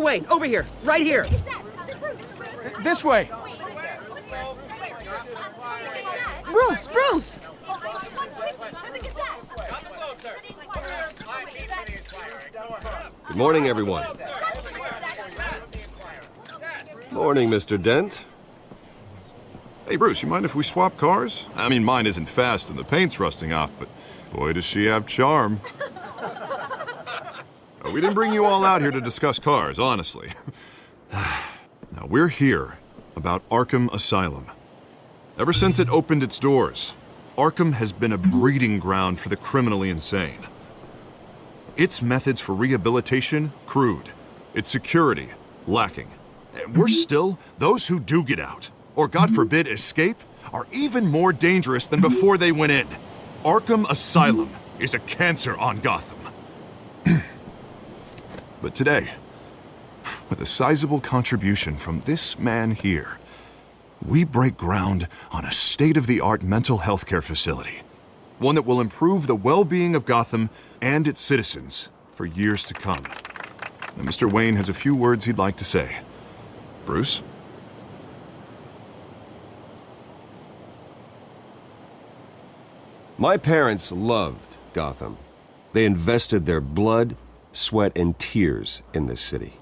Mr. Wayne, over here, right here. This way. Bruce! Good morning, everyone. Morning, Mr. Dent. Hey, Bruce, you mind if we swap cars? I mean, mine isn't fast and the paint's rusting off, but boy, does she have charm. We didn't bring you all out here to discuss cars, honestly. Now, we're here about Arkham Asylum. Ever since it opened its doors, Arkham has been a breeding ground for the criminally insane. Its methods for rehabilitation, crude. Its security, lacking. And worse still, those who do get out, or God forbid escape, are even more dangerous than before they went in. Arkham Asylum is a cancer on Gotham. But today, with a sizable contribution from this man here, we break ground on a state-of-the-art mental health care facility. One that will improve the well-being of Gotham and its citizens for years to come. Now, Mr. Wayne has a few words he'd like to say. Bruce? My parents loved Gotham. They invested their blood, sweat, and tears in this city.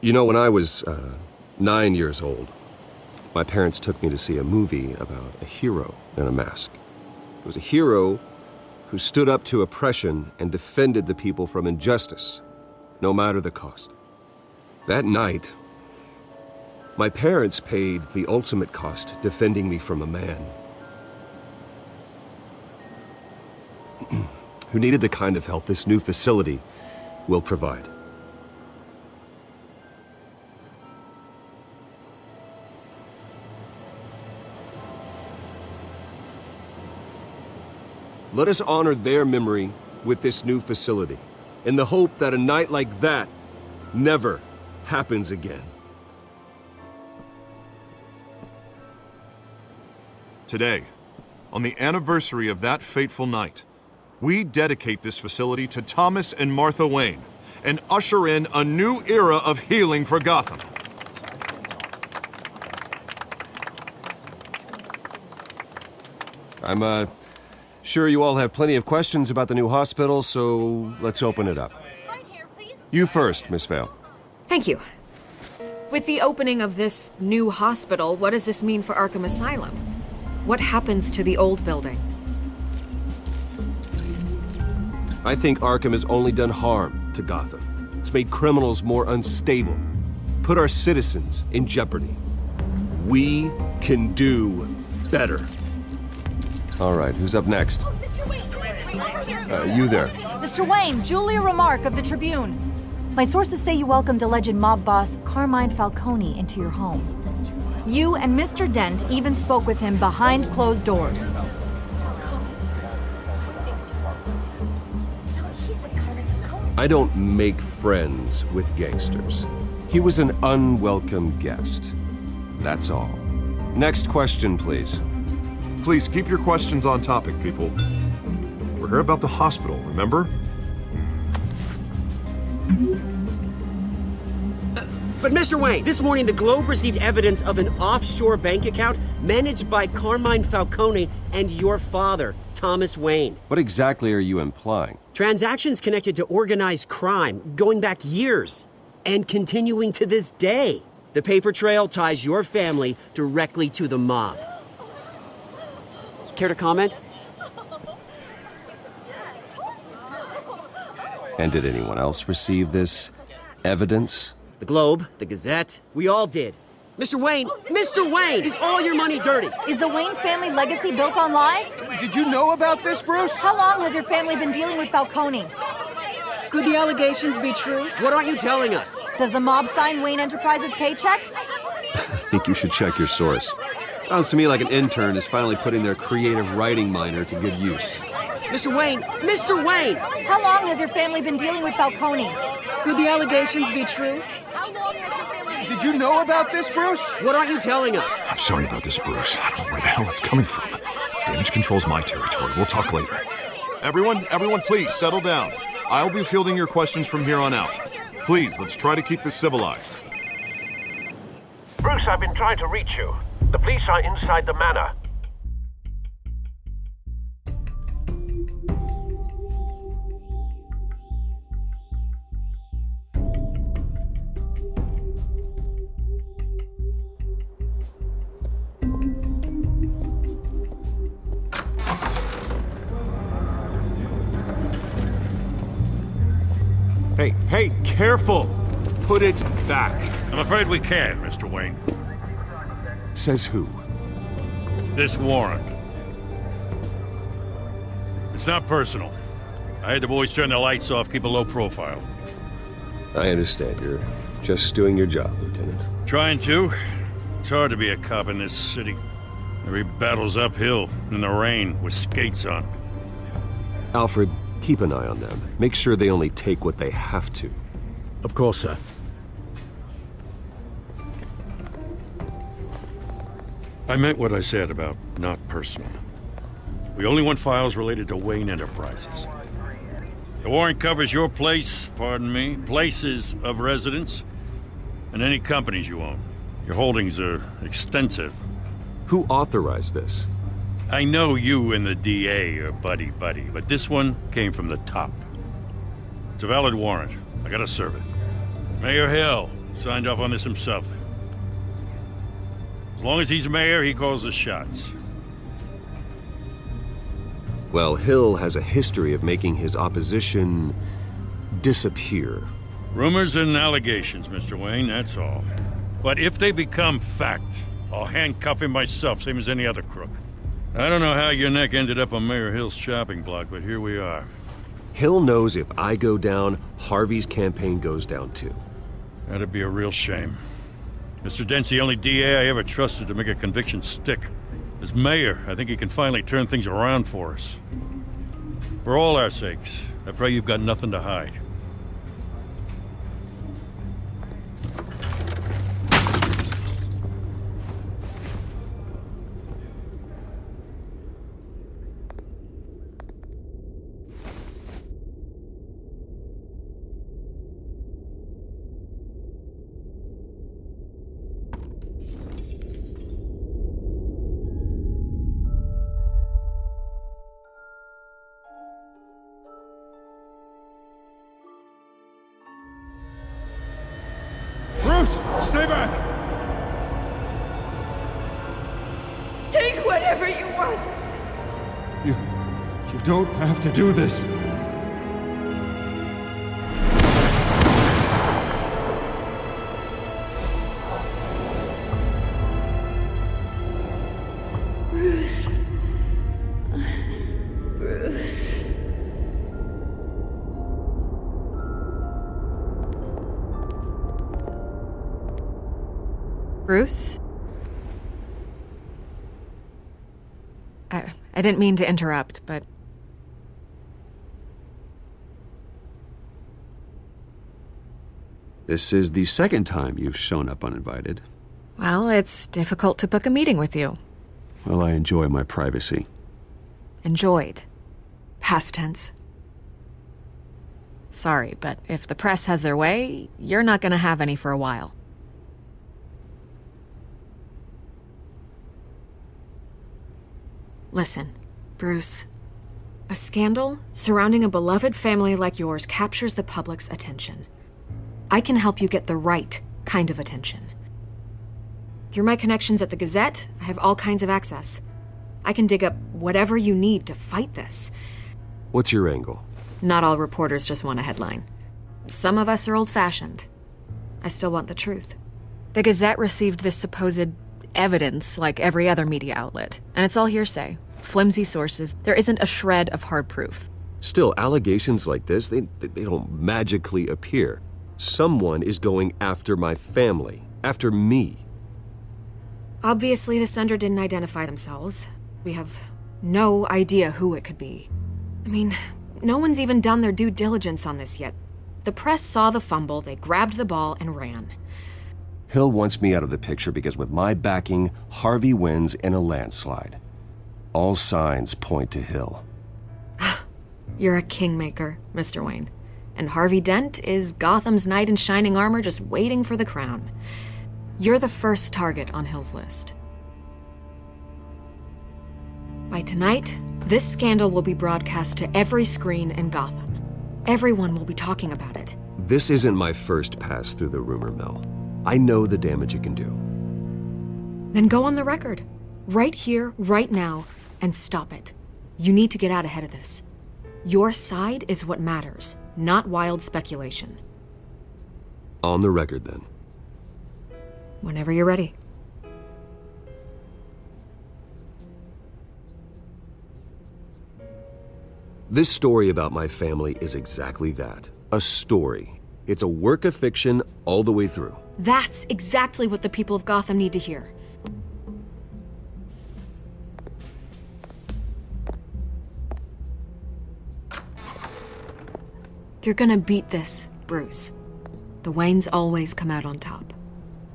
You know, when I was 9 years old, my parents took me to see a movie about a hero in a mask. It was a hero who stood up to oppression and defended the people from injustice, no matter the cost. That night, my parents paid the ultimate cost defending me from a man who needed the kind of help this new facility will provide. Let us honor their memory with this new facility, in the hope that a night like that never happens again. Today, on the anniversary of that fateful night, we dedicate this facility to Thomas and Martha Wayne and usher in a new era of healing for Gotham. I'm sure you all have plenty of questions about the new hospital, so let's open it up. You first, Miss Vale. Thank you. With the opening of this new hospital, what does this mean for Arkham Asylum? What happens to the old building? I think Arkham has only done harm to Gotham. It's made criminals more unstable, put our citizens in jeopardy. We can do better. All right, who's up next? You there. Mr. Wayne, Julia Remark of the Tribune. My sources say you welcomed alleged mob boss Carmine Falcone into your home. You and Mr. Dent even spoke with him behind closed doors. I don't make friends with gangsters. He was an unwelcome guest. That's all. Next question, please. Please keep your questions on topic, people. We're here about the hospital, remember? But Mr. Wayne, this morning the Globe received evidence of an offshore bank account managed by Carmine Falcone and your father, Thomas Wayne. What exactly are you implying? Transactions connected to organized crime going back years and continuing to this day. The paper trail ties your family directly to the mob. Care to comment? And did anyone else receive this evidence? The Globe, the Gazette, we all did. Mr. Wayne, is all your money dirty? Is the Wayne family legacy built on lies? Did you know about this, Bruce? How long has your family been dealing with Falcone? Could the allegations be true? What aren't you telling us? Does the mob sign Wayne Enterprises paychecks? I think you should check your source. Sounds to me like an intern is finally putting their creative writing minor to good use. Mr. Wayne! How long has your family been dealing with Falcone? Could the allegations be true? Did you know about this, Bruce? What aren't you telling us? I'm sorry about this, Bruce. I don't know where the hell it's coming from. Damage control's my territory. We'll talk later. Everyone, please settle down. I'll be fielding your questions from here on out. Please, let's try to keep this civilized. Bruce, I've been trying to reach you. The police are inside the manor. Hey, careful! Put it back. I'm afraid we can't, Mr. Wayne. Says who? This warrant. It's not personal. I had the boys turn the lights off, keep a low profile. I understand. You're just doing your job, Lieutenant. Trying to. It's hard to be a cop in this city. Every battle's uphill, in the rain, with skates on. Alfred, keep an eye on them. Make sure they only take what they have to. Of course, sir. I meant what I said about not personal. We only want files related to Wayne Enterprises. The warrant covers your place, pardon me, places of residence, and any companies you own. Your holdings are extensive. Who authorized this? I know you and the DA are buddy-buddy, but this one came from the top. It's a valid warrant. I gotta serve it. Mayor Hill signed off on this himself. As long as he's mayor, he calls the shots. Well, Hill has a history of making his opposition disappear. Rumors and allegations, Mr. Wayne, that's all. But if they become fact, I'll handcuff him myself, same as any other crook. I don't know how your neck ended up on Mayor Hill's shopping block, but here we are. Hill knows if I go down, Harvey's campaign goes down too. That'd be a real shame. Mr. Dent's the only DA I ever trusted to make a conviction stick. As mayor, I think he can finally turn things around for us. For all our sakes, I pray you've got nothing to hide. Bruce, stay back! Take whatever you want. You don't have to do this. Bruce. Bruce. Bruce? I didn't mean to interrupt, but... This is the second time you've shown up uninvited. Well, it's difficult to book a meeting with you. Well, I enjoy my privacy. Enjoyed. Past tense. Sorry, but if the press has their way, you're not gonna have any for a while. Listen, Bruce. A scandal surrounding a beloved family like yours captures the public's attention. I can help you get the right kind of attention. Through my connections at the Gazette, I have all kinds of access. I can dig up whatever you need to fight this. What's your angle? Not all reporters just want a headline. Some of us are old-fashioned. I still want the truth. The Gazette received this supposed evidence like every other media outlet, and it's all hearsay. Flimsy sources. There isn't a shred of hard proof. Still, allegations like this, they don't magically appear. Someone is going after my family, after me. Obviously, the sender didn't identify themselves. We have no idea who it could be. I mean, no one's even done their due diligence on this yet. The press saw the fumble, they grabbed the ball and ran. Hill wants me out of the picture because with my backing, Harvey wins in a landslide. All signs point to Hill. You're a kingmaker, Mr. Wayne. and Harvey Dent is Gotham's knight in shining armor just waiting for the crown. You're the first target on Hill's list. By tonight, this scandal will be broadcast to every screen in Gotham. Everyone will be talking about it. This isn't my first pass through the rumor mill. I know the damage it can do. Then go on the record. Right here, right now, and stop it. You need to get out ahead of this. Your side is what matters, not wild speculation. On the record, then. Whenever you're ready. This story about my family is exactly that. A story. It's a work of fiction all the way through. That's exactly what the people of Gotham need to hear. You're gonna beat this, Bruce. The Waynes always come out on top.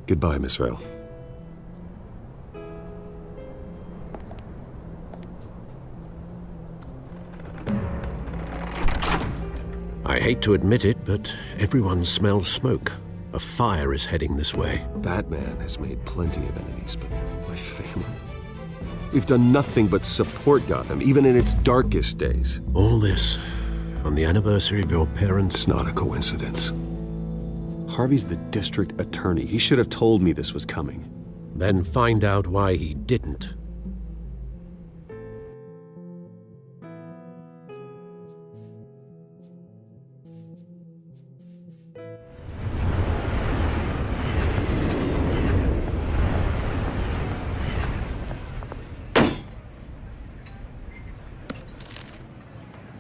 Goodbye, Miss Vale. I hate to admit it, but everyone smells smoke. A fire is heading this way. Batman has made plenty of enemies, but my family? We've done nothing but support Gotham, even in its darkest days. All this on the anniversary of your parents'... It's not a coincidence. Harvey's the district attorney. He should have told me this was coming. Then find out why he didn't.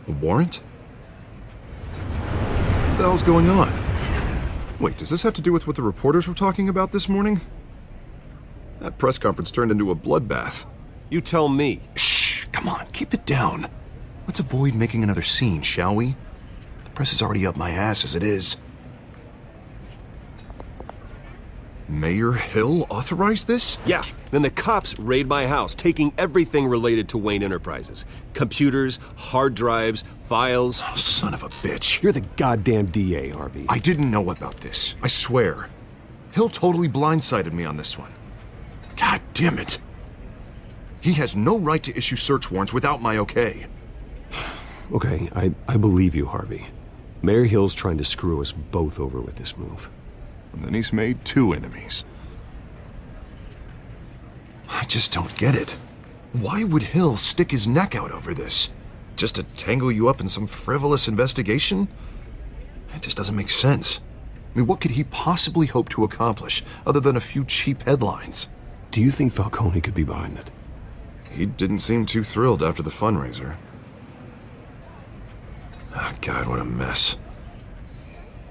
A warrant? What the hell's going on? Wait, does this have to do with what the reporters were talking about this morning? That press conference turned into a bloodbath. You tell me. Shh, come on, keep it down. Let's avoid making another scene, shall we? The press is already up my ass as it is. Mayor Hill authorized this? Yeah, then the cops raid my house, taking everything related to Wayne Enterprises. Computers, hard drives, files. Oh, son of a bitch. You're the goddamn DA, Harvey. I didn't know about this. I swear. Hill totally blindsided me on this one. God damn it. He has no right to issue search warrants without my okay. Okay, I believe you, Harvey. Mayor Hill's trying to screw us both over with this move. And then he's made 2 enemies. I just don't get it. Why would Hill stick his neck out over this? Just to tangle you up in some frivolous investigation? It just doesn't make sense. I mean, what could he possibly hope to accomplish other than a few cheap headlines? Do you think Falcone could be behind it? He didn't seem too thrilled after the fundraiser. Ah, God, what a mess.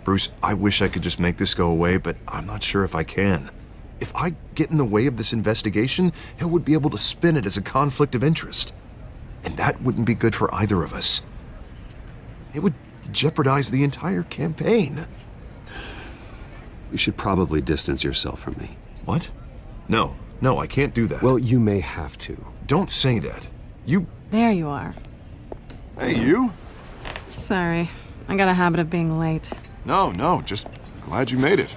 Bruce, I wish I could just make this go away, but I'm not sure if I can. If I get in the way of this investigation, Hill would be able to spin it as a conflict of interest. And that wouldn't be good for either of us. It would jeopardize the entire campaign. You should probably distance yourself from me. What? No, I can't do that. Well, you may have to. Don't say that. You... There you are. Hey, you? Sorry, I got a habit of being late. No, just glad you made it.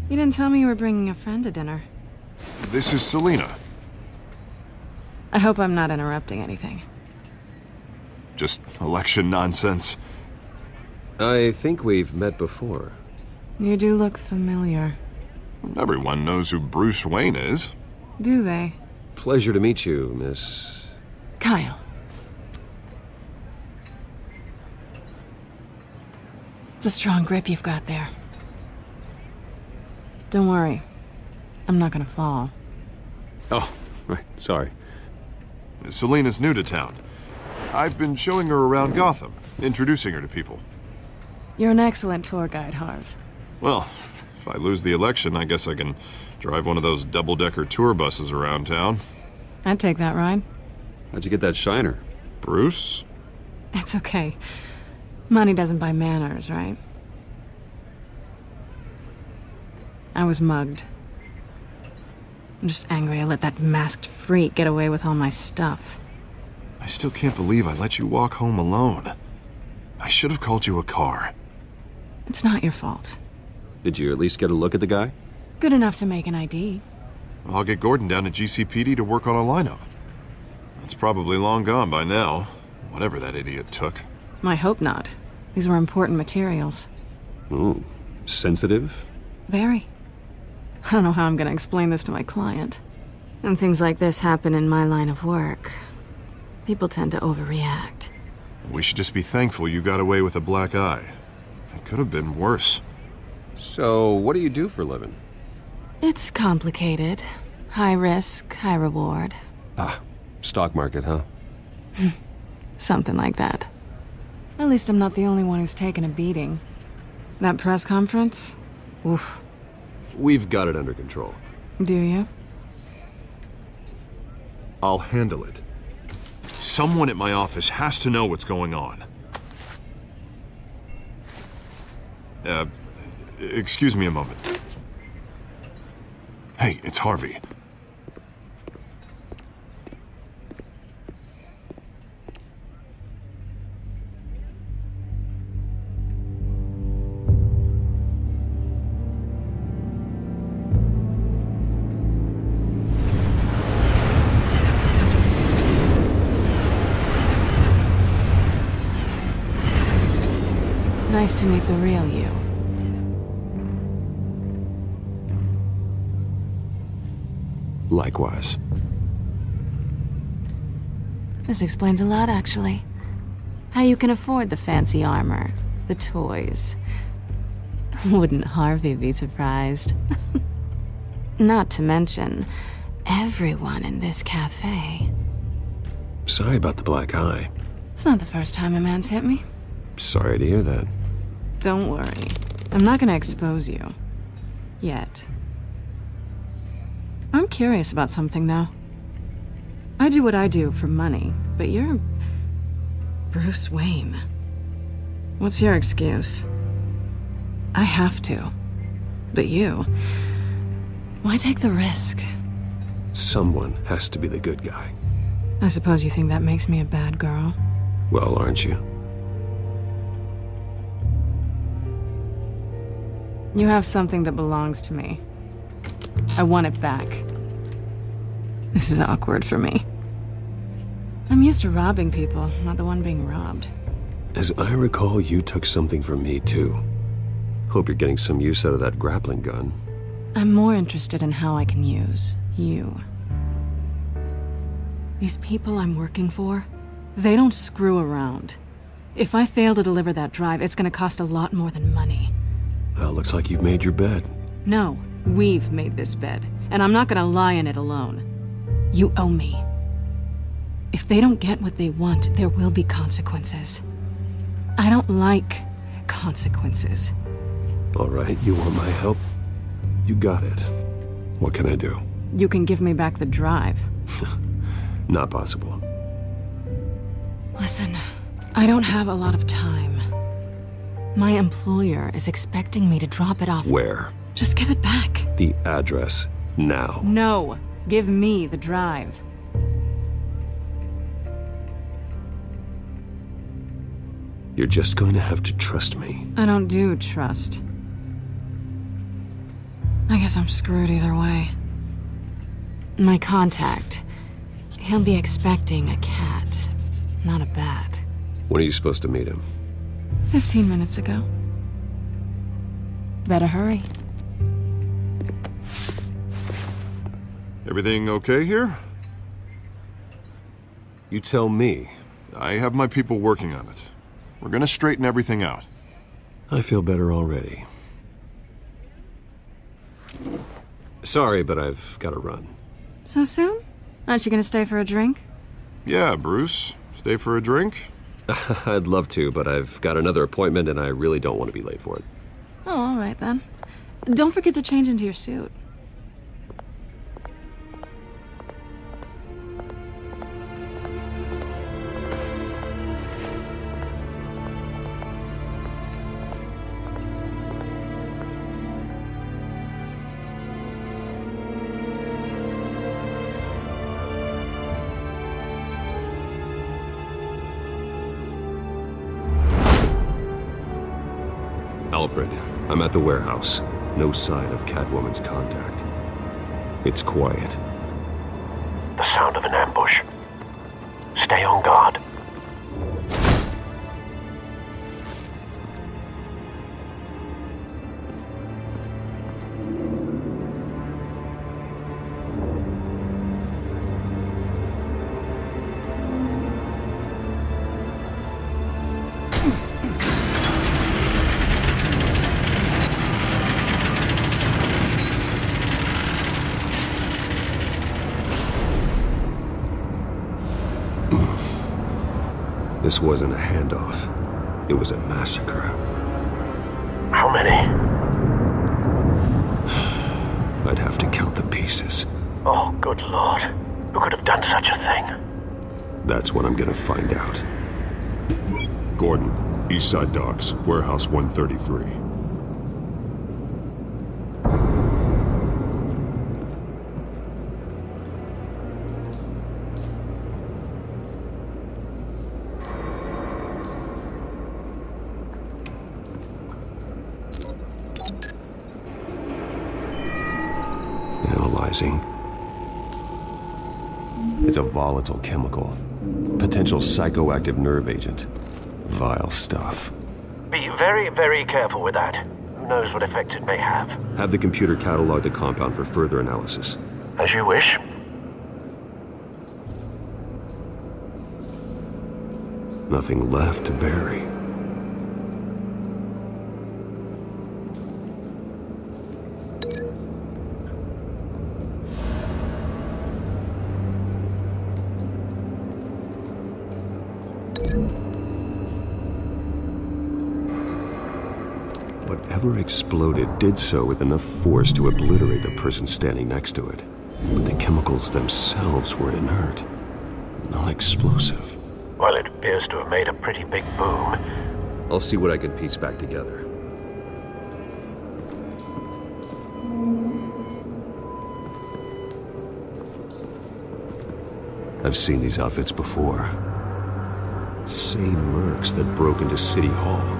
You didn't tell me you were bringing a friend to dinner. This is Selina. I hope I'm not interrupting anything. Just election nonsense. I think we've met before. You do look familiar. Everyone knows who Bruce Wayne is. Do they? Pleasure to meet you, Miss... Kyle. It's a strong grip you've got there. Don't worry. I'm not gonna fall. Oh, right, sorry. Selina's new to town. I've been showing her around Gotham, introducing her to people. You're an excellent tour guide, Harv. Well, if I lose the election, I guess I can drive one of those double-decker tour buses around town. I'd take that ride. How'd you get that shiner? Bruce? It's okay. Money doesn't buy manners, right? I was mugged. I'm just angry I let that masked freak get away with all my stuff. I still can't believe I let you walk home alone. I should have called you a car. It's not your fault. Did you at least get a look at the guy? Good enough to make an ID. I'll get Gordon down to GCPD to work on a lineup. It's probably long gone by now, whatever that idiot took. I hope not. These were important materials. Ooh, sensitive? Very. I don't know how I'm gonna explain this to my client. When things like this happen in my line of work, people tend to overreact. We should just be thankful you got away with a black eye. It could have been worse. So, what do you do for a living? It's complicated. High risk, high reward. Ah, stock market, huh? Something like that. At least I'm not the only one who's taken a beating. That press conference? Oof. We've got it under control. Do you? I'll handle it. Someone at my office has to know what's going on. Excuse me a moment. Hey, it's Harvey. Nice to meet the real you. Likewise. This explains a lot, actually. How you can afford the fancy armor, the toys. Wouldn't Harvey be surprised? Not to mention, everyone in this cafe. Sorry about the black eye. It's not the first time a man's hit me. Sorry to hear that. Don't worry. I'm not gonna expose you. Yet. I'm curious about something, though. I do what I do for money, but you're Bruce Wayne. What's your excuse? I have to. But you... why take the risk? Someone has to be the good guy. I suppose you think that makes me a bad girl? Well, aren't you? You have something that belongs to me. I want it back. This is awkward for me. I'm used to robbing people, not the one being robbed. As I recall, you took something from me, too. Hope you're getting some use out of that grappling gun. I'm more interested in how I can use you. These people I'm working for, they don't screw around. If I fail to deliver that drive, it's gonna cost a lot more than money. Well, looks like you've made your bed. No, we've made this bed, and I'm not gonna lie in it alone. You owe me. If they don't get what they want, there will be consequences. I don't like consequences. All right, you want my help? You got it. What can I do? You can give me back the drive. Not possible. Listen, I don't have a lot of time. My employer is expecting me to drop it off. Where? Just give it back. The address, now. No, give me the drive. You're just going to have to trust me. I don't do trust. I guess I'm screwed either way. My contact, he'll be expecting a cat, not a bat. When are you supposed to meet him? 15 minutes ago. Better hurry. Everything okay here? You tell me. I have my people working on it. We're gonna straighten everything out. I feel better already. Sorry, but I've got to run. So soon? Aren't you gonna stay for a drink? Yeah, Bruce. Stay for a drink? I'd love to, but I've got another appointment and I really don't want to be late for it. Oh, all right then. Don't forget to change into your suit. Alfred, I'm at the warehouse. No sign of Catwoman's contact. It's quiet. The sound of an ambush. Stay on guard. This wasn't a handoff. It was a massacre. How many? I'd have to count the pieces. Oh, good lord. Who could have done such a thing? That's what I'm gonna find out. Gordon, Eastside Docks, Warehouse 133. Analyzing. It's a volatile chemical. Potential psychoactive nerve agent. Vile stuff. Be very, very careful with that. Who knows what effect it may have. Have the computer catalog the compound for further analysis. As you wish. Nothing left to bury. Whatever exploded did so with enough force to obliterate the person standing next to it. But the chemicals themselves were inert, not explosive. Well, it appears to have made a pretty big boom. I'll see what I can piece back together. I've seen these outfits before. Same mercs that broke into City Hall.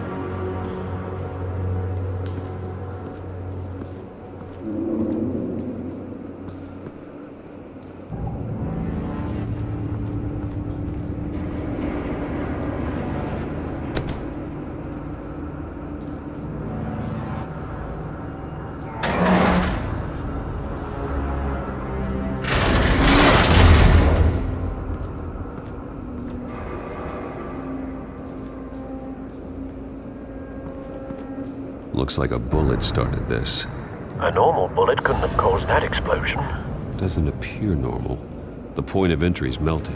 Looks like a bullet started this. A normal bullet couldn't have caused that explosion. Doesn't appear normal. The point of entry's melted.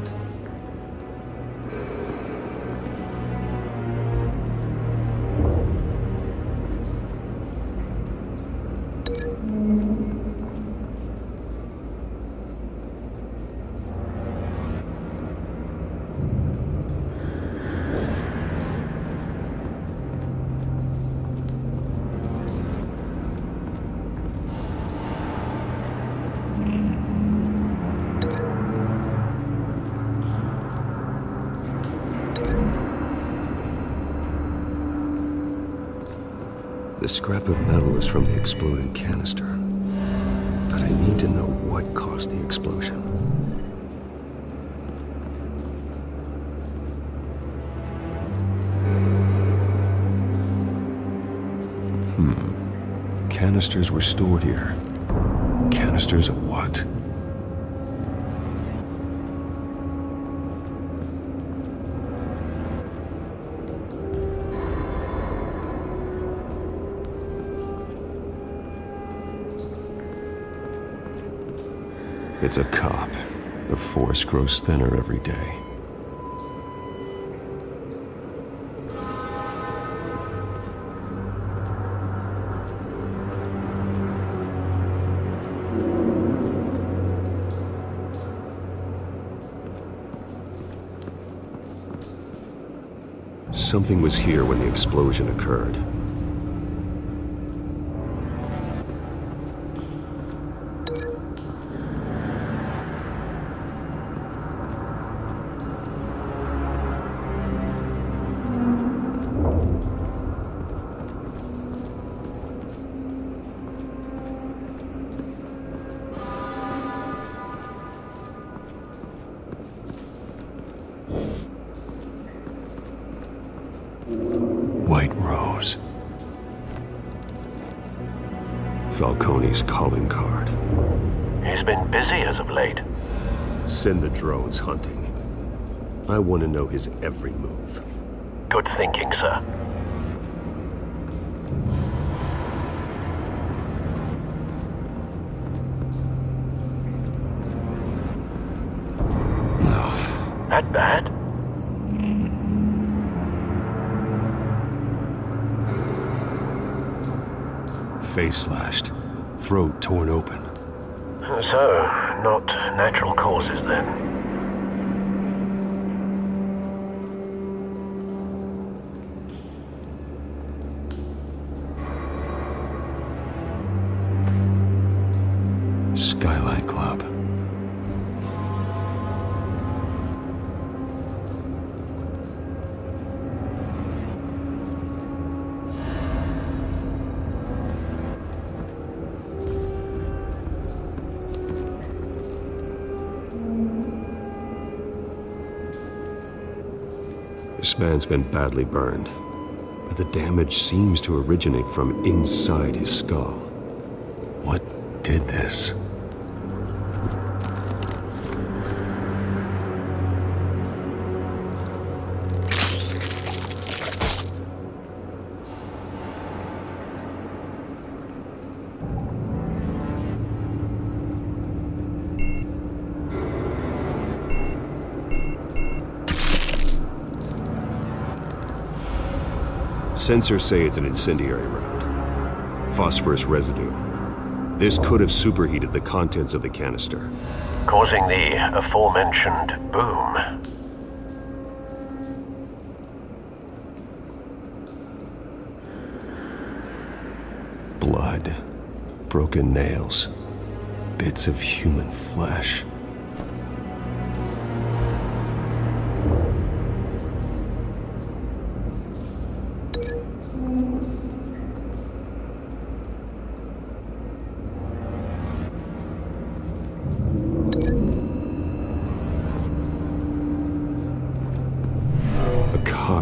The scrap of metal is from the exploded canister. But I need to know what caused the explosion. Canisters were stored here. Canisters of what? It's a cop. The force grows thinner every day. Something was here when the explosion occurred. Falcone's calling card. He's been busy as of late. Send the drones hunting. I want to know his every move. Good thinking, sir. No. That bad? Face slashed. Throat torn open. So, not natural causes then. Skyline Club. This man's been badly burned, but the damage seems to originate from inside his skull. What did this? Sensors say it's an incendiary round. Phosphorus residue. This could have superheated the contents of the canister, Causing the aforementioned boom. Blood. Broken nails. Bits of human flesh.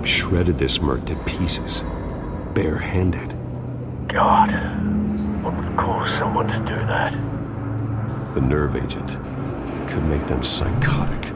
Shredded this merc to pieces, barehanded. God, what would cause someone to do that? The nerve agent could make them psychotic.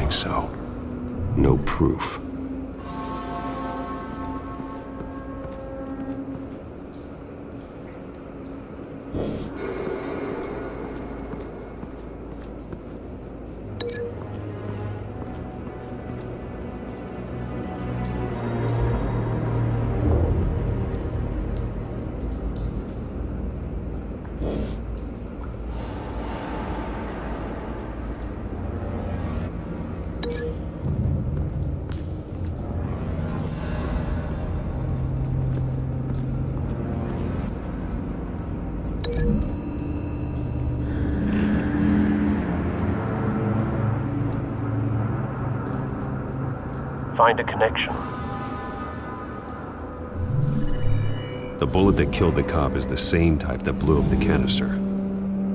think so. No proof. Find a connection. The bullet that killed the cop is the same type that blew up the canister.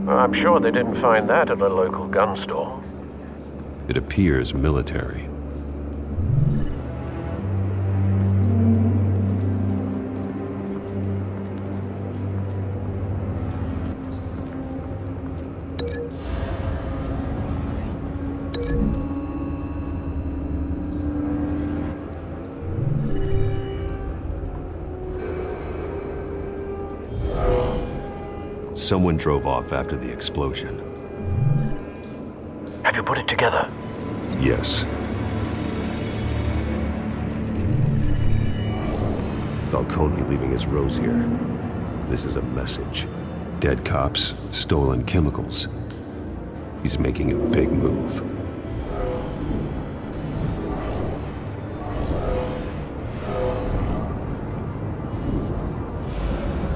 I'm sure they didn't find that at a local gun store. It appears military. Someone drove off after the explosion. Have you put it together? Yes. Falcone leaving his rose here. This is a message. Dead cops, stolen chemicals. He's making a big move.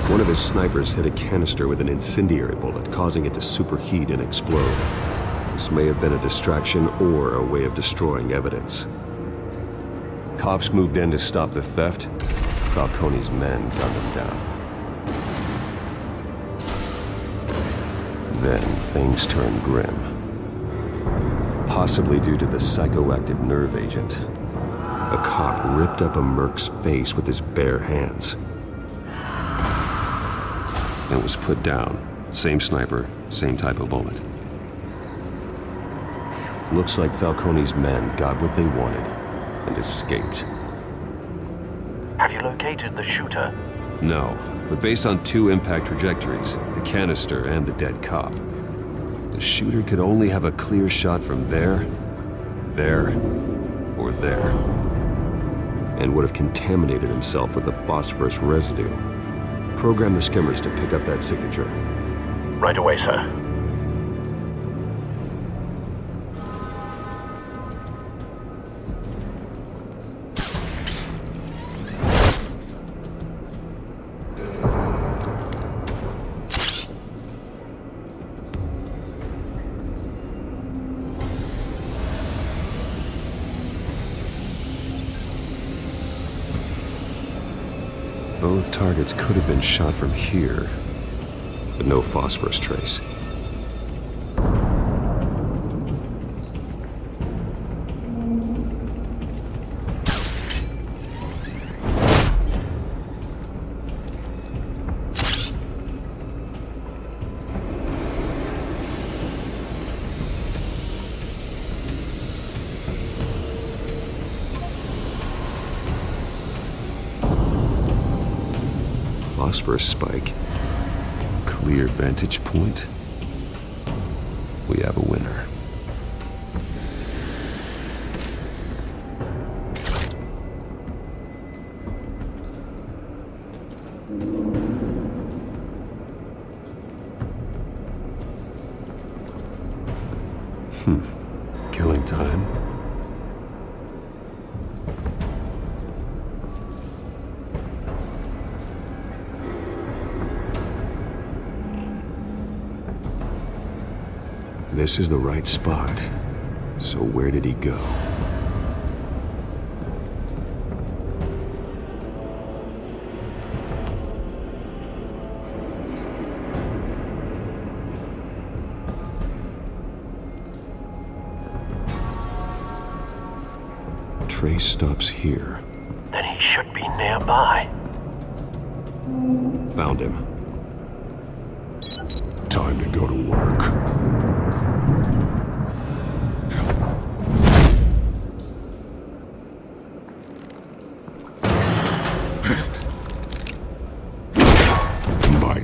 One of his snipers hit a canister with an incendiary bullet, causing it to superheat and explode. This may have been a distraction or a way of destroying evidence. Cops moved in to stop the theft. Falcone's men gunned them down. Then things turned grim. Possibly due to the psychoactive nerve agent. A cop ripped up a merc's face with his bare hands. And was put down. Same sniper, same type of bullet. Looks like Falcone's men got what they wanted and escaped. Have you located the shooter? No, but based on two impact trajectories, the canister and the dead cop, the shooter could only have a clear shot from there, or there, and would have contaminated himself with the phosphorus residue. Program the skimmers to pick up that signature. Right away, sir. Both targets could have been shot from here, but no phosphorus trace. Phosphorus spike. Clear vantage point. We have a winner. Killing time. This is the right spot. So where did he go? Trace stops here. Then he should be nearby. Found him. Time to go to work.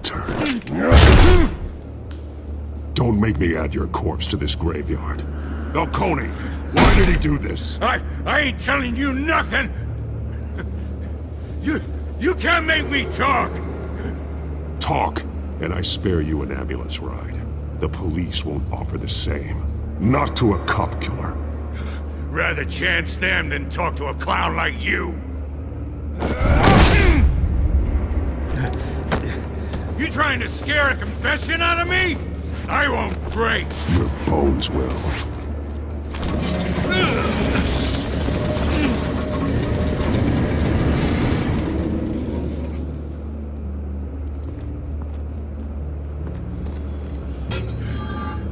turn. Don't make me add your corpse to this graveyard. Falcone, why did he do this? I ain't telling you nothing! You can't make me talk! Talk, and I spare you an ambulance ride. The police won't offer the same. Not to a cop killer. Rather chance them than talk to a clown like you. You trying to scare a confession out of me? I won't break. Your bones will.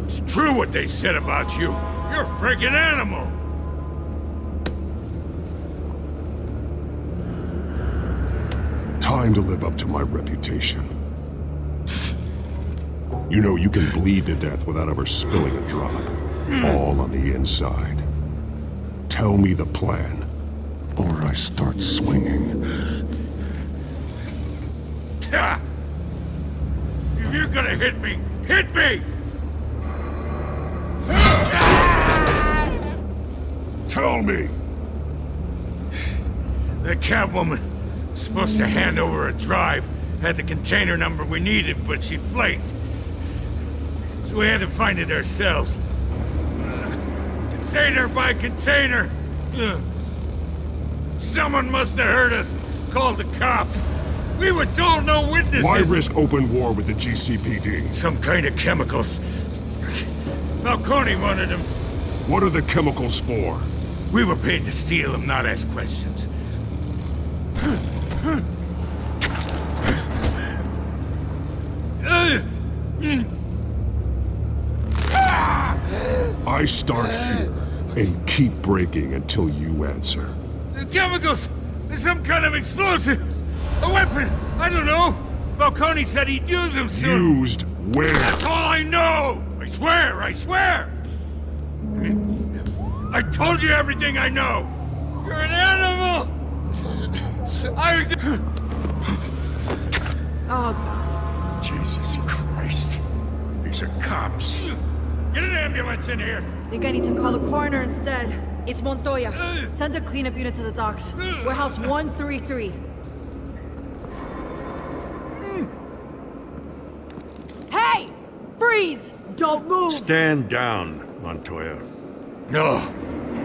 It's true what they said about you. You're a friggin' animal. Time to live up to my reputation. You know you can bleed to death without ever spilling a drop. All on the inside. Tell me the plan, or I start swinging. If you're gonna hit me, hit me! Tell me! The Catwoman was supposed to hand over a drive, had the container number we needed, but she flaked. So we had to find it ourselves. Container by container. Someone must have heard us, called the cops. We were told no witnesses. Why risk open war with the GCPD? Some kind of chemicals. Falcone wanted them. What are the chemicals for? We were paid to steal them, not ask questions. I start here and keep breaking until you answer. The chemicals! There's some kind of explosive! A weapon! I don't know! Falcone said he'd use them soon! Used where? That's all I know! I swear! I swear! I told you everything I know! You're an animal! Oh, Jesus Christ. These are cops. Get an ambulance in here! think I need to call the coroner instead. It's Montoya. Send a cleanup unit to the docks. Warehouse 133. Hey! Freeze! Don't move! Stand down, Montoya. No.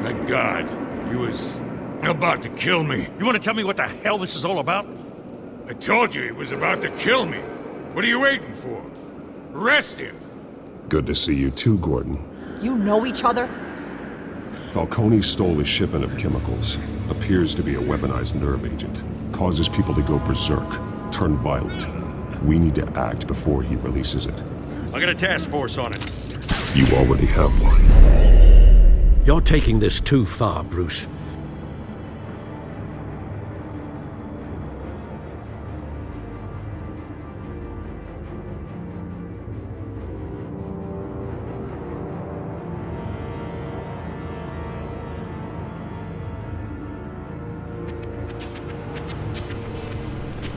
Thank God. He was about to kill me. You want to tell me what the hell this is all about? I told you he was about to kill me. What are you waiting for? Arrest him. Good to see you too, Gordon. You know each other? Falcone stole a shipment of chemicals. Appears to be a weaponized nerve agent. Causes people to go berserk, turn violent. We need to act before he releases it. I got a task force on it. You already have one. You're taking this too far, Bruce.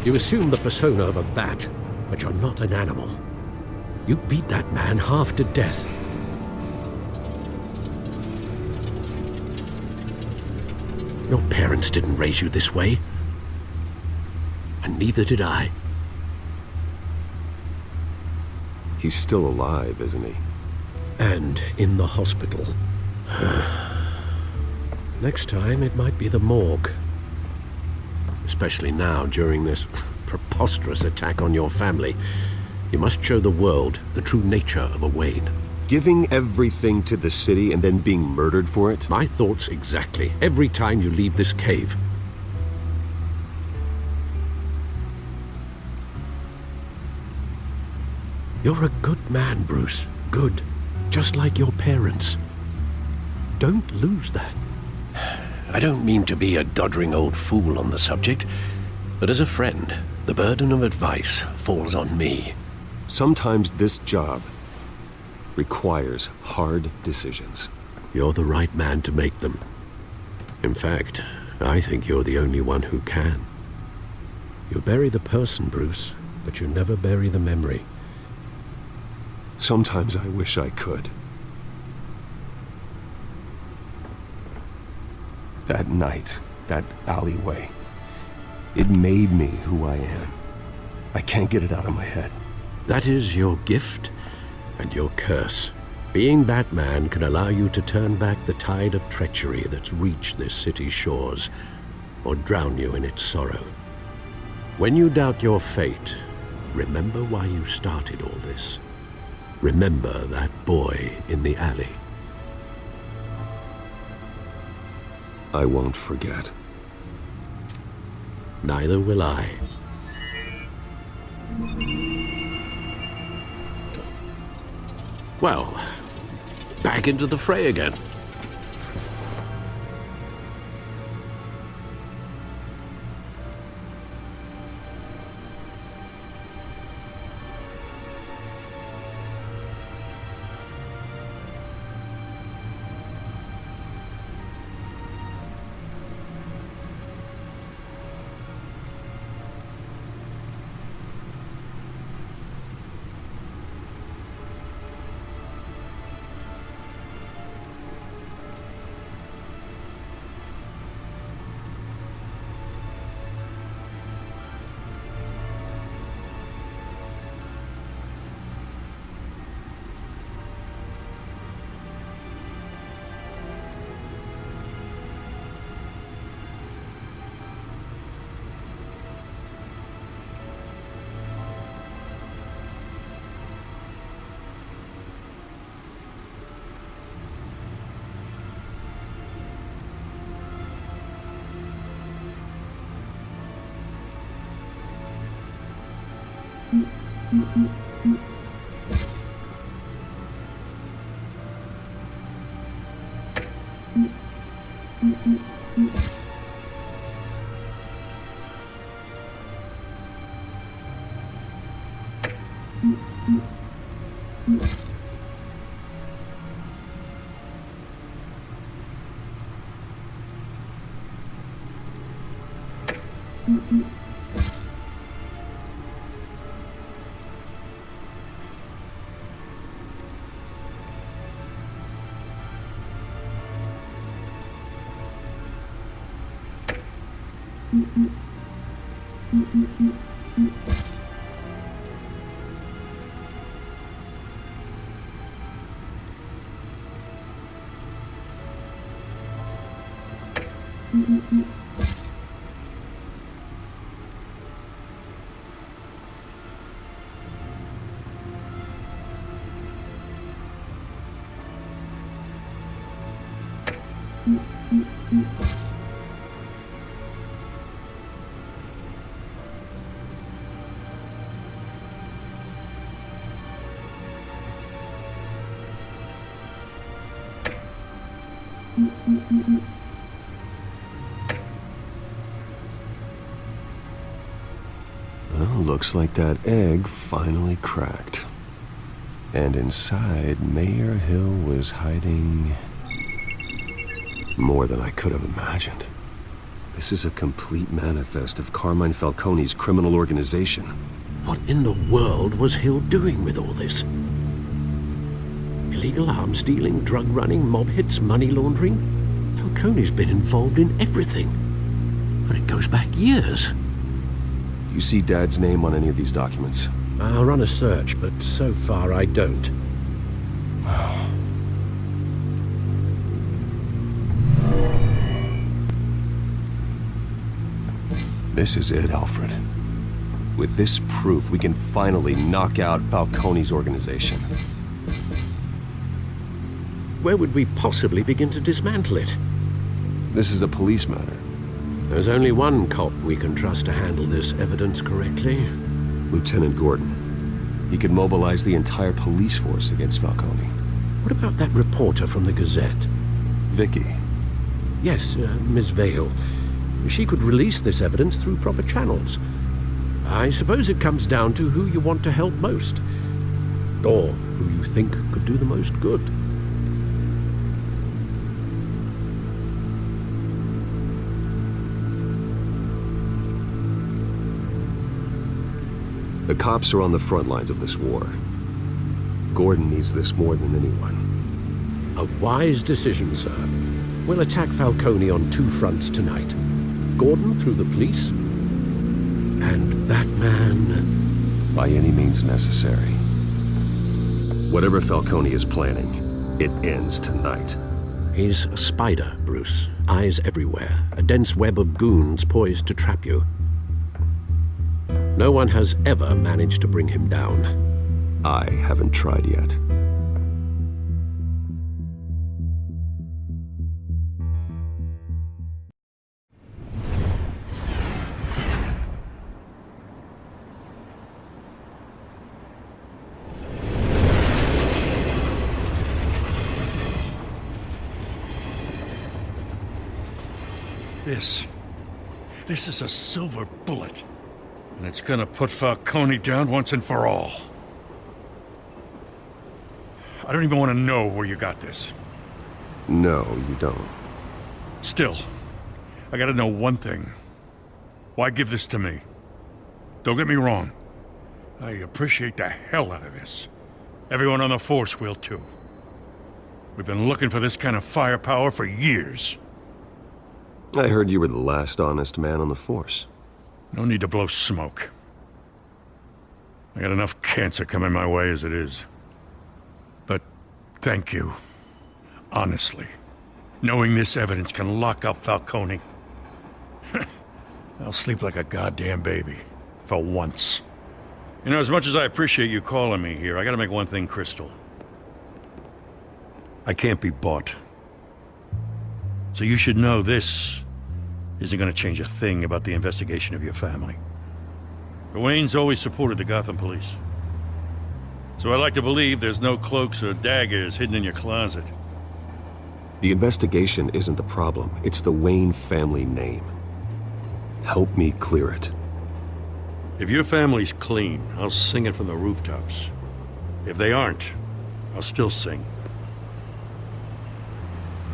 You assume the persona of a bat, but you're not an animal. You beat that man half to death. Your parents didn't raise you this way. And neither did I. He's still alive, isn't he? And in the hospital. Next time, it might be the morgue. Especially now, during this preposterous attack on your family. You must show the world the true nature of a Wayne. Giving everything to the city and then being murdered for it? My thoughts exactly. Every time you leave this cave. You're a good man, Bruce. Good. Just like your parents. Don't lose that. I don't mean to be a doddering old fool on the subject, but as a friend, the burden of advice falls on me. Sometimes this job requires hard decisions. You're the right man to make them. In fact, I think you're the only one who can. You bury the person, Bruce, but you never bury the memory. Sometimes I wish I could. That night, that alleyway, it made me who I am. I can't get it out of my head. That is your gift and your curse. Being Batman can allow you to turn back the tide of treachery that's reached this city's shores, or drown you in its sorrow. When you doubt your fate, remember why you started all this. Remember that boy in the alley. I won't forget. Neither will I. Well, back into the fray again. Well, looks like that egg finally cracked. And inside, Mayor Hill was hiding more than I could have imagined. This is a complete manifest of Carmine Falcone's criminal organization. What in the world was Hill doing with all this? Illegal arms dealing, drug running, mob hits, money laundering? Falcone's been involved in everything. And it goes back years. Do you see Dad's name on any of these documents? I'll run a search, but so far I don't. This is it, Alfred. With this proof, we can finally knock out Falcone's organization. Where would we possibly begin to dismantle it? This is a police matter. There's only one cop we can trust to handle this evidence correctly. Lieutenant Gordon. He could mobilize the entire police force against Falcone. What about that reporter from the Gazette? Vicky. Yes, Miss Vale. She could release this evidence through proper channels. I suppose it comes down to who you want to help most. Or who you think could do the most good. The cops are on the front lines of this war. Gordon needs this more than anyone. A wise decision, sir. We'll attack Falcone on 2 fronts tonight. Gordon through the police, and that man... By any means necessary. Whatever Falcone is planning, it ends tonight. He's a spider, Bruce. Eyes everywhere. A dense web of goons poised to trap you. No one has ever managed to bring him down. I haven't tried yet. This is a silver bullet. And it's gonna put Falcone down once and for all. I don't even want to know where you got this. No, you don't. Still, I gotta know one thing. Why give this to me? Don't get me wrong. I appreciate the hell out of this. Everyone on the force will too. We've been looking for this kind of firepower for years. I heard you were the last honest man on the force. No need to blow smoke. I got enough cancer coming my way as it is. But thank you. Honestly. Knowing this evidence can lock up Falcone. I'll sleep like a goddamn baby. For once. You know, as much as I appreciate you calling me here, I gotta make one thing crystal. I can't be bought. So you should know this isn't gonna change a thing about the investigation of your family. Wayne's always supported the Gotham police. So I like to believe there's no cloaks or daggers hidden in your closet. The investigation isn't the problem. It's the Wayne family name. Help me clear it. If your family's clean, I'll sing it from the rooftops. If they aren't, I'll still sing.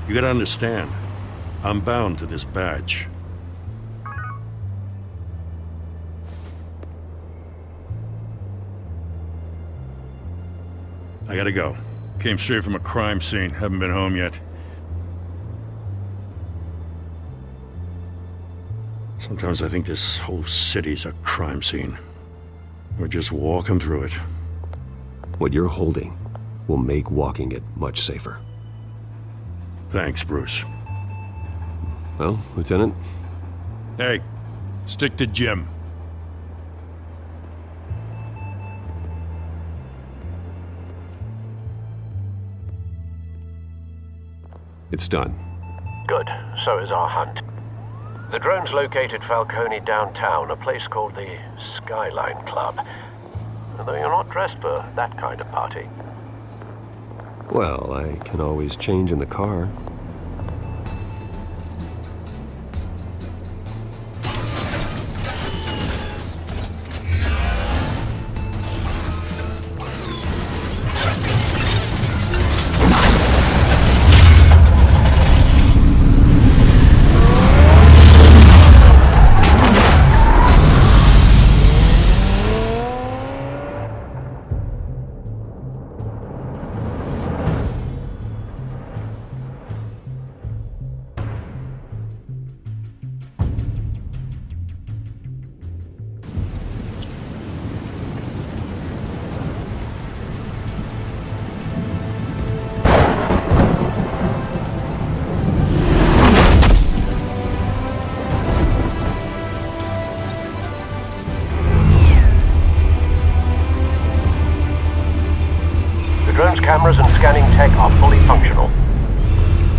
You gotta understand, I'm bound to this badge. I gotta go. Came straight from a crime scene. Haven't been home yet. Sometimes I think this whole city's a crime scene. We're just walking through it. What you're holding will make walking it much safer. Thanks, Bruce. Well, Lieutenant? Hey, stick to Jim. It's done. Good. So is our hunt. The drones located Falcone downtown, a place called the Skyline Club. Although you're not dressed for that kind of party. Well, I can always change in the car. Cameras and scanning tech are fully functional.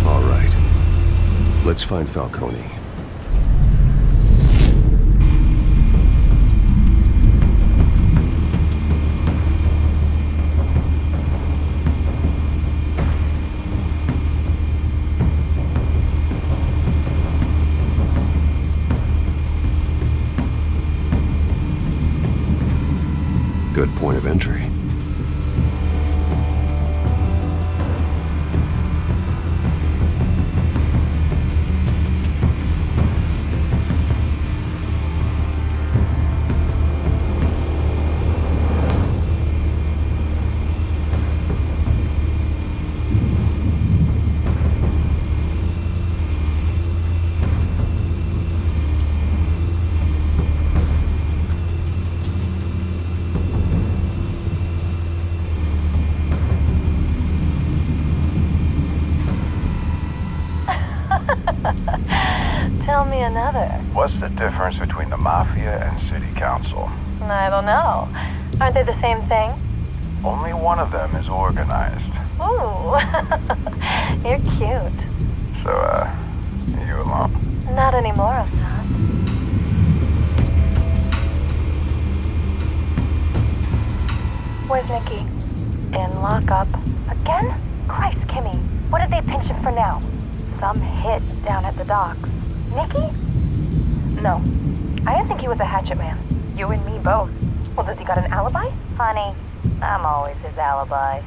All right. Let's find Falcone. Good point of entry. me another. What's the difference between the Mafia and City Council? I don't know. Aren't they the same thing? Only one of them is organized. Ooh, you're cute. So, you alone? Not anymore, I'm not. Where's Nikki? In lockup. Again? Christ, Kimmy. What did they pinch him for now? Some hit down at the docks. Nikki? No. I didn't think he was a hatchet man. You and me both. Well, does he got an alibi? Honey, I'm always his alibi.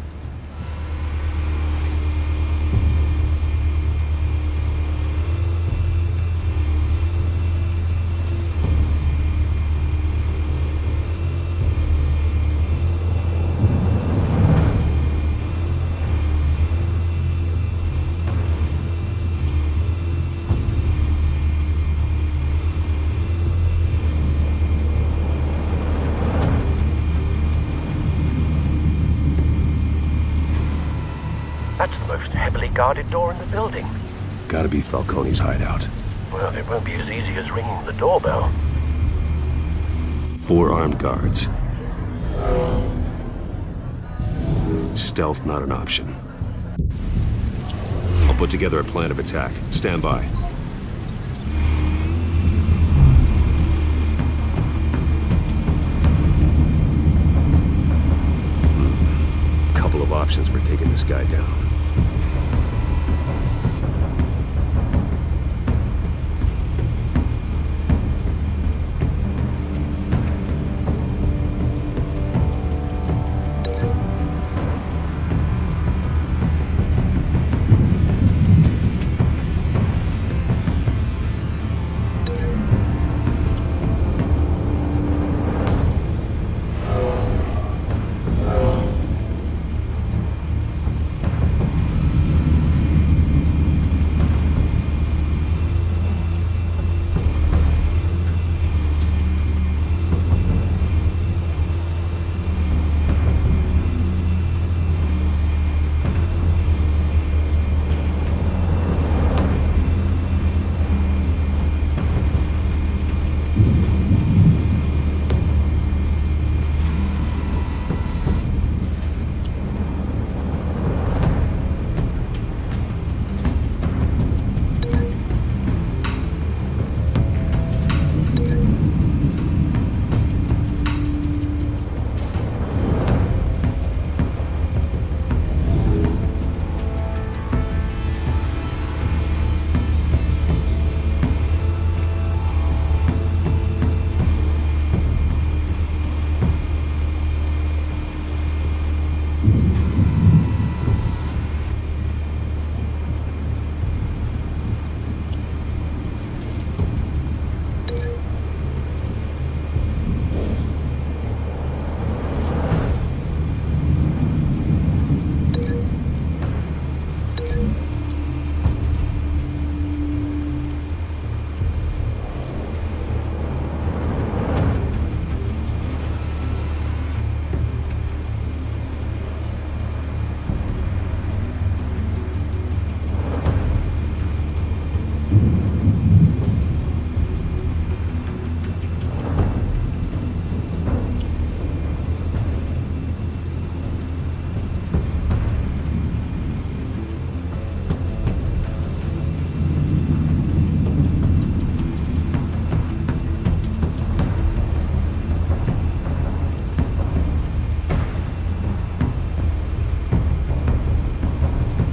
That's the most heavily guarded door in the building. Gotta be Falcone's hideout. Well, it won't be as easy as ringing the doorbell. 4 armed guards. Stealth not an option. I'll put together a plan of attack. Stand by. Couple of options for taking this guy down.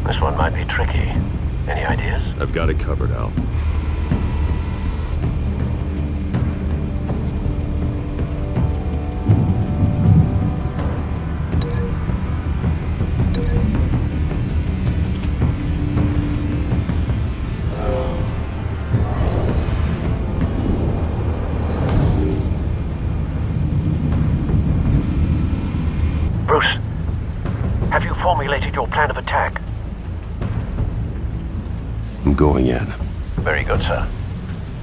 This one might be tricky. Any ideas? I've got it covered, Al. Bruce, have you formulated your plan of attack? I'm going in. Very good, sir.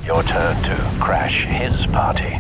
Your turn to crash his party.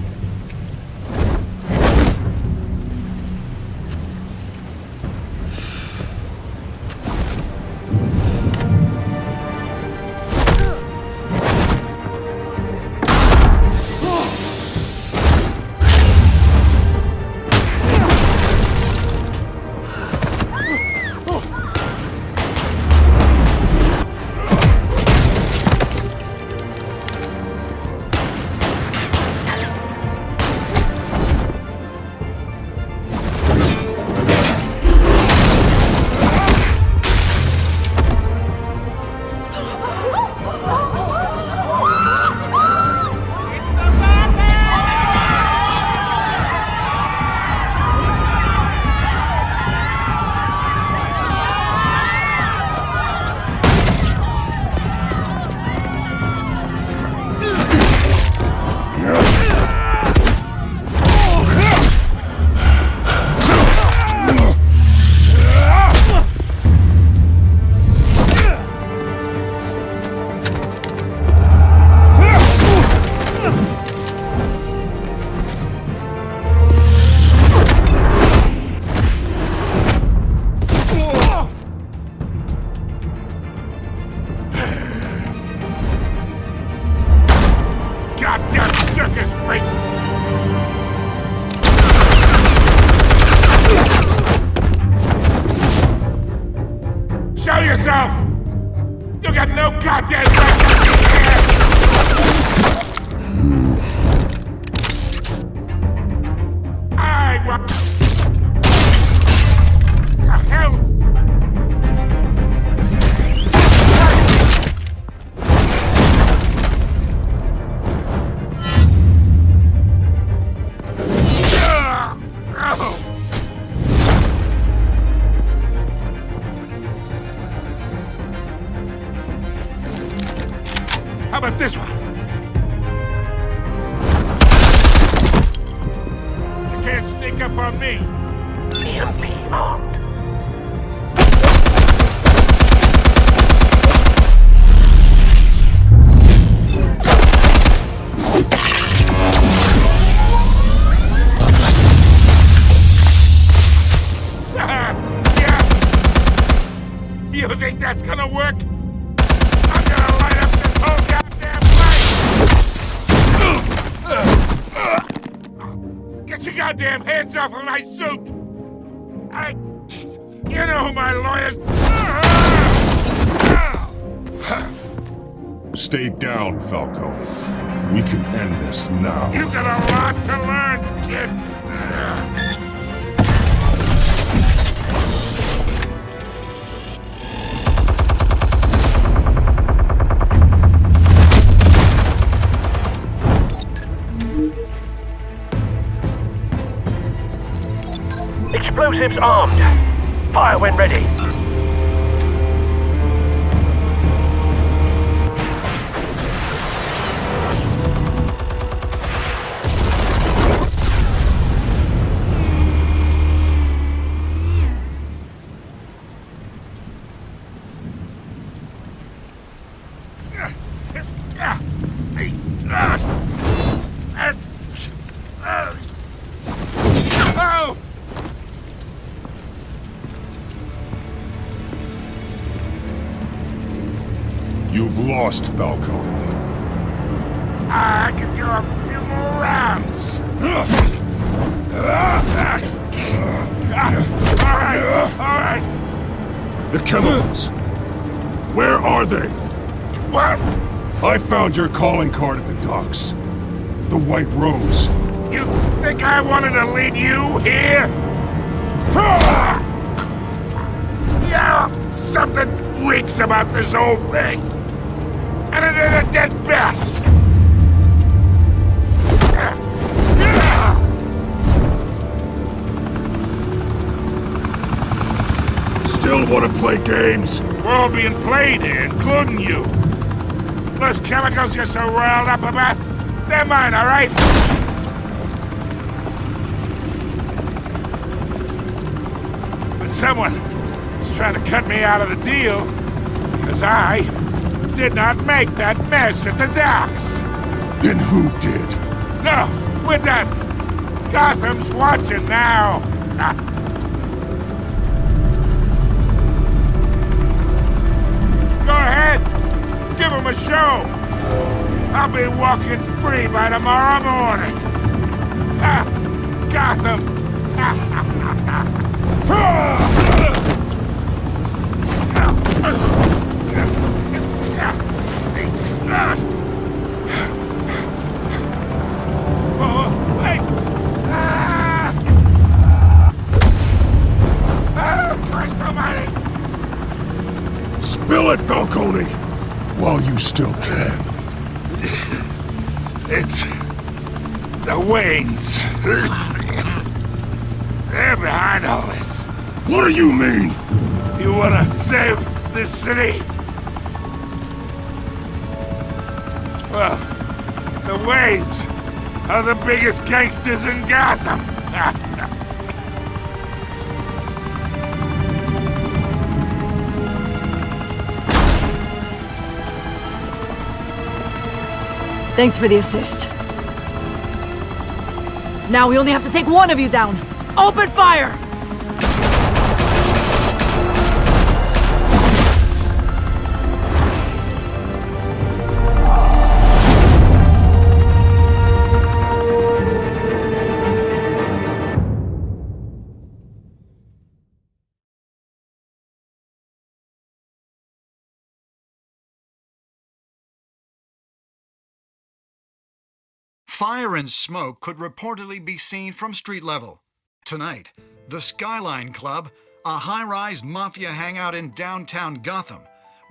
yourself! You got no goddamn right to be here! I want... The hell? How about this one? You can't sneak up on me. EMP armed. You think that's gonna work? I'm gonna light up this whole goddamn place! Get your goddamn hands off of my suit! You know who my lawyers... Stay down, Falcone. We can end this now. You got a lot to learn, kid! Explosives armed. Fire when ready. Oh! You've lost, Falcone. I can do a few more rounds. All right. The chemicals. Where are they? What? I found your calling card at the docks. The White Rose. You think I wanted to lead you here? Yeah, something reeks about this whole thing. And it is a dead bat. Still want to play games? We're all being played here, including you. Those chemicals you're so riled up about, they're mine, all right? But someone is trying to cut me out of the deal, because I did not make that mess at the docks. Then who did? No, we're done. Gotham's watching now. Go ahead. Give him a show. I'll be walking free by tomorrow morning. Gotham. Wait. Christ almighty. Spill it, Falcone! While you still can. It's the Waynes. They're behind all this. What do you mean? You wanna save this city? Well, the Waynes are the biggest gangsters in Gotham. Thanks for the assist. Now we only have to take one of you down. Open fire! Fire and smoke could reportedly be seen from street level. Tonight, the Skyline Club, a high-rise mafia hangout in downtown Gotham,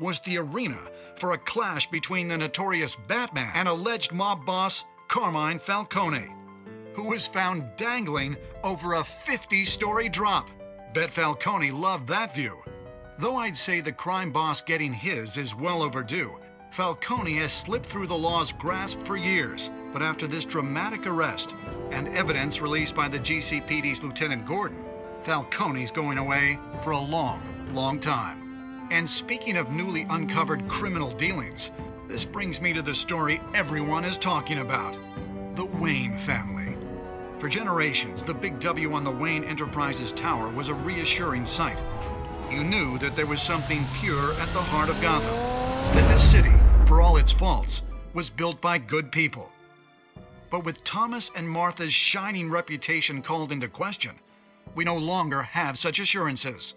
was the arena for a clash between the notorious Batman and alleged mob boss Carmine Falcone, who was found dangling over a 50-story drop. Bet Falcone loved that view. Though I'd say the crime boss getting his is well overdue, Falcone has slipped through the law's grasp for years. But after this dramatic arrest and evidence released by the GCPD's Lieutenant Gordon, Falcone's going away for a long time. And speaking of newly uncovered criminal dealings, this brings me to the story everyone is talking about: the Wayne family. For generations, the big W on the Wayne Enterprises tower was a reassuring sight. You knew that there was something pure at the heart of Gotham, that this city, for all its faults, was built by good people. But with Thomas and Martha's shining reputation called into question, we no longer have such assurances.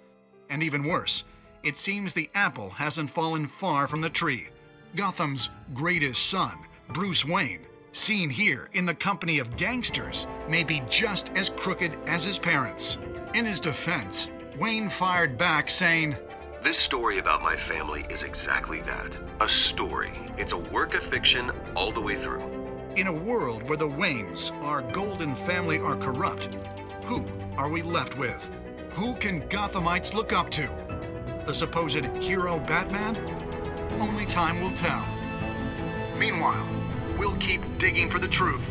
And even worse, it seems the apple hasn't fallen far from the tree. Gotham's greatest son, Bruce Wayne, seen here in the company of gangsters, may be just as crooked as his parents. In his defense, Wayne fired back saying, "This story about my family is exactly that. A story. It's a work of fiction all the way through." In a world where the Waynes, our golden family, are corrupt, who are we left with? Who can Gothamites look up to? The supposed hero Batman? Only time will tell. Meanwhile, we'll keep digging for the truth.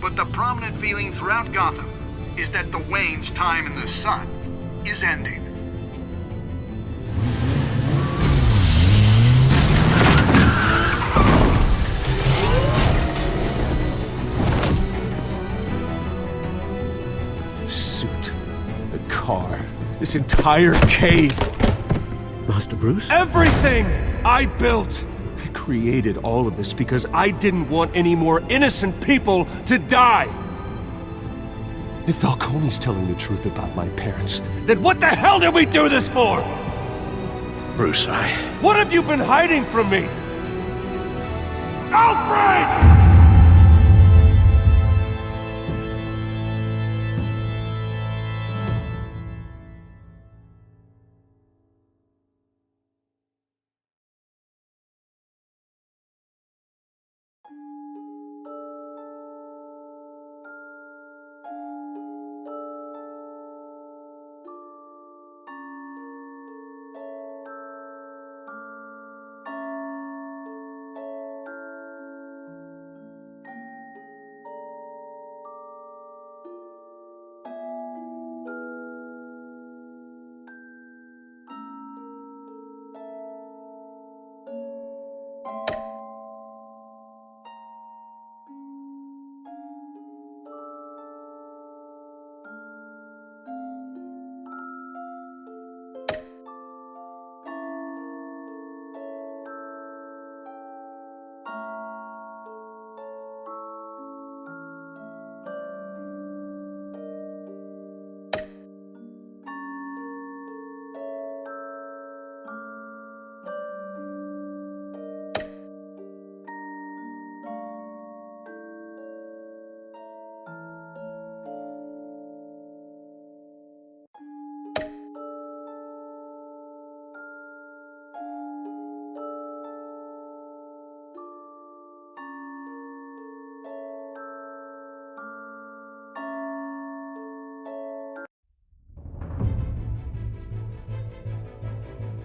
But the prominent feeling throughout Gotham is that the Waynes' time in the sun is ending. Car, this entire cave. Master Bruce? Everything I built. I created all of this because I didn't want any more innocent people to die. If Falcone's telling the truth about my parents, then what the hell did we do this for? Bruce, What have you been hiding from me? Alfred!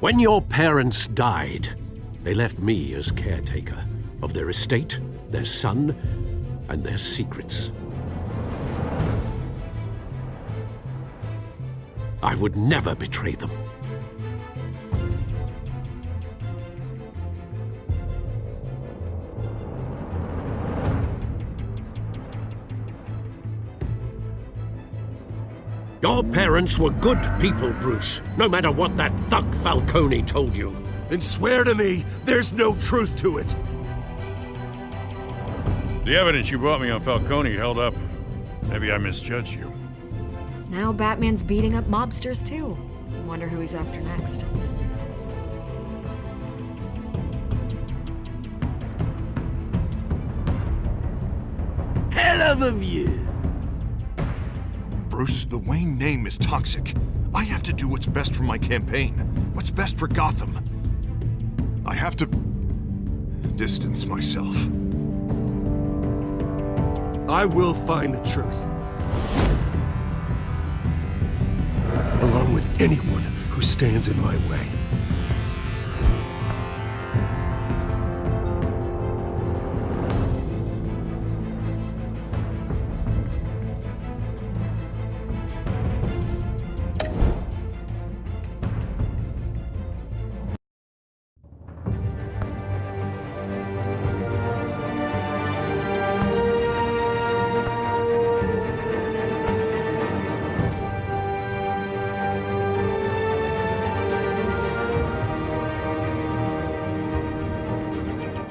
When your parents died, they left me as caretaker of their estate, their son, and their secrets. I would never betray them. Your parents were good people, Bruce, no matter what that thug Falcone told you. Then swear to me there's no truth to it. The evidence you brought me on Falcone held up. Maybe I misjudged you. Now Batman's beating up mobsters too. Wonder who he's after next. hell of a view. Bruce, the Wayne name is toxic. I have to do what's best for my campaign. What's best for Gotham. I have to distance myself. I will find the truth. Along with anyone who stands in my way.